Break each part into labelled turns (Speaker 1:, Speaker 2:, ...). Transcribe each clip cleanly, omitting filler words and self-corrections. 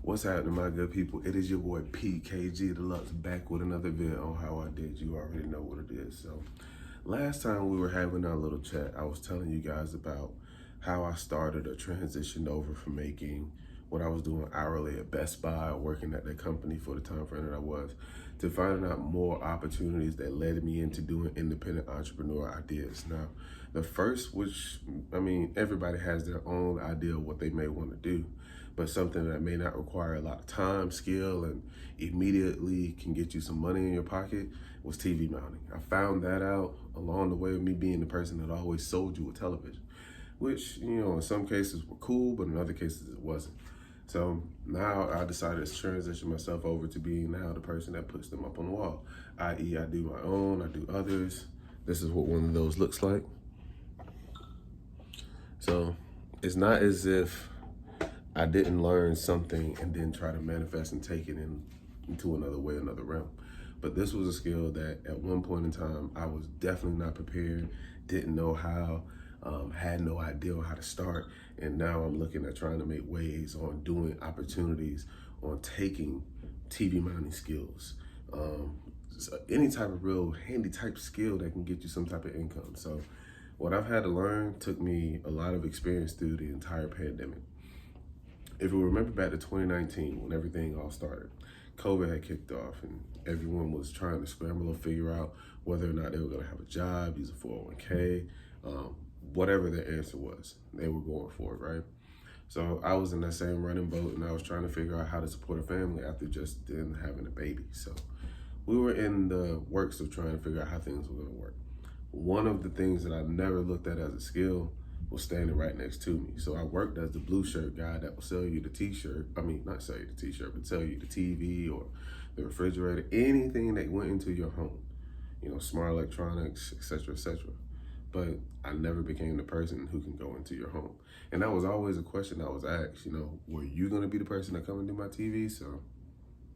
Speaker 1: What's happening, my good people? It is your boy PKG Deluxe back with another vid on how I did. You already know what it is. So last time we were having our little chat, I was telling you guys about how I started or transitioned over from making what I was doing hourly at Best Buy or working at that company for the time frame that I was, to finding out more opportunities that led me into doing independent entrepreneur ideas. Now, the first, which, I mean, everybody has their own idea of what they may want to do, but something that may not require a lot of time, skill, and immediately can get you some money in your pocket was TV mounting. I found that out along the way of me being the person that always sold you a television, which, you know, in some cases were cool, but in other cases it wasn't. So now I decided to transition myself over to being now the person that puts them up on the wall, i.e. I do my own, I do others. This is what one of those looks like. So it's not as if I didn't learn something and then try to manifest and take it into another way, another realm. But this was a skill that at one point in time, I was definitely not prepared, didn't know how, had no idea on how to start. And now I'm looking at trying to make ways on doing opportunities, on taking TV mounting skills, so any type of real handy type skill that can get you some type of income. So what I've had to learn took me a lot of experience through the entire pandemic. If you remember back to 2019, when everything all started, COVID had kicked off and everyone was trying to scramble to figure out whether or not they were gonna have a job, use a 401k, whatever their answer was, they were going for it, right? So I was in that same running boat and I was trying to figure out how to support a family after just then having a baby. So we were in the works of trying to figure out how things were gonna work. One of the things that I never looked at as a skill was standing right next to me. So I worked as the blue shirt guy that will sell you the t-shirt. I mean, not sell you the t-shirt, but sell you the TV or the refrigerator, anything that went into your home, you know, smart electronics, et cetera, et cetera. But I never became the person who can go into your home. And that was always a question I was asked, you know, were you gonna be the person to come and do my TV? So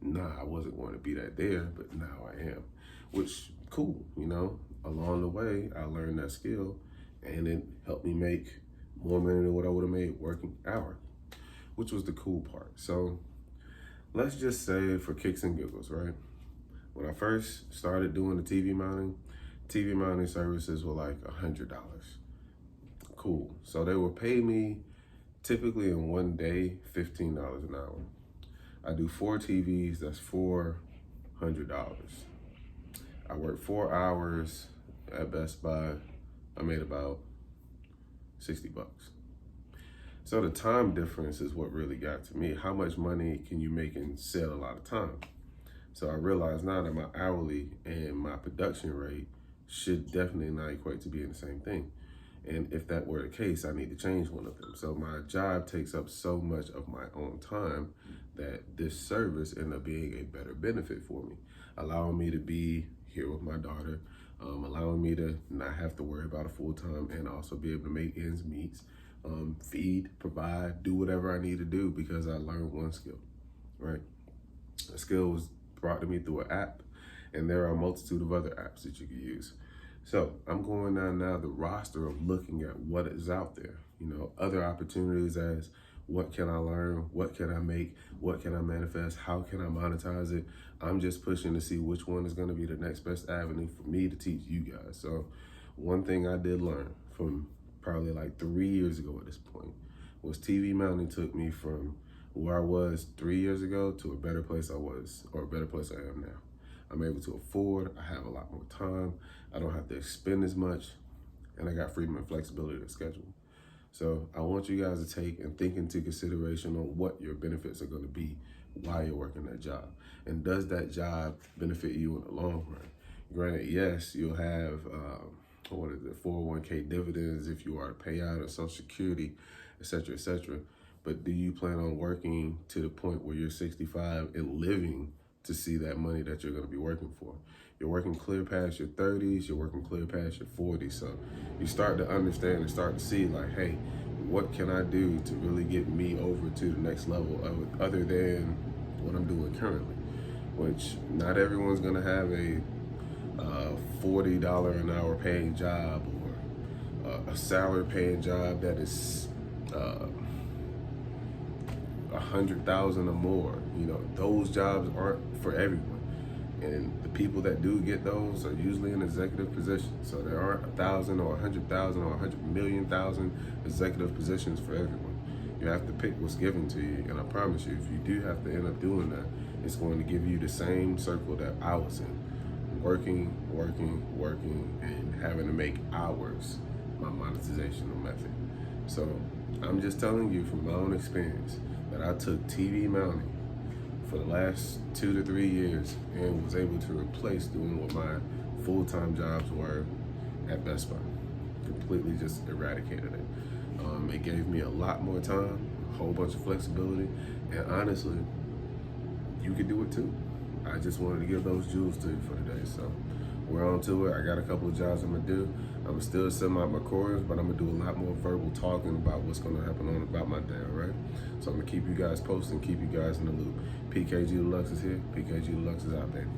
Speaker 1: nah, I wasn't going to be that there, but now I am, which cool, you know. Along the way, I learned that skill and it helped me make more money than what I would have made working hour, which was the cool part. So let's just say for kicks and giggles, right? When I first started doing the TV mounting services were like $100. Cool. So they would pay me typically in one day, $15 an hour. I do 4 TVs, that's $400. I worked 4 hours at Best Buy. I made about 60 bucks. So the time difference is what really got to me. How much money can you make and sell a lot of time? So I realize now that my hourly and my production rate should definitely not equate to being the same thing. And if that were the case, I need to change one of them. So my job takes up so much of my own time that this service ended up being a better benefit for me, allowing me to be here with my daughter, allowing me to not have to worry about a full-time and also be able to make ends meet, feed, provide, do whatever I need to do because I learned one skill, right? The skill was brought to me through an app, and there are a multitude of other apps that you can use. So I'm going down now the roster of looking at what is out there, you know, other opportunities as what can I learn, what can I make, what can I manifest, how can I monetize it? I'm just pushing to see which one is gonna be the next best avenue for me to teach you guys. So one thing I did learn from probably like 3 years ago at this point was TV mounting took me from where I was 3 years ago to a better place I was, or a better place I am now. I'm able to afford, I have a lot more time, I don't have to expend as much, and I got freedom and flexibility to schedule. So I want you guys to take and think into consideration on what your benefits are gonna be while you're working that job. And does that job benefit you in the long run? Granted, yes, you'll have, 401k dividends if you are to pay out, or Social Security, et cetera, et cetera. But do you plan on working to the point where you're 65 and living to see that money that you're gonna be working for? You're working clear past your 30s, you're working clear past your 40s. So you start to understand and start to see like, hey, what can I do to really get me over to the next level of other than what I'm doing currently? Which not everyone's gonna have a $40 an hour paying job or a salary paying job that is 100,000 or more. You know, those jobs aren't for everyone. And the people that do get those are usually in executive positions. So there aren't 1,000 or 100,000 or 100,000,000 executive positions for everyone. You have to pick what's given to you. And I promise you, if you do have to end up doing that, it's going to give you the same circle that I was in. Working, and having to make hours my monetizational method. So I'm just telling you from my own experience that I took TV mounting for the last 2 to 3 years and was able to replace doing what my full-time jobs were at Best Buy. Completely just eradicated it. It gave me a lot more time, a whole bunch of flexibility, and honestly, you could do it too. I just wanted to give those jewels to you for today. So we're on to it. I got a couple of jobs I'm gonna do. I'm still sending out my chorus, but I'm gonna do a lot more verbal talking about what's gonna happen on about my day, all right? So I'm gonna keep you guys posted, keep you guys in the loop. PKG Deluxe is here. PKG Deluxe is out there.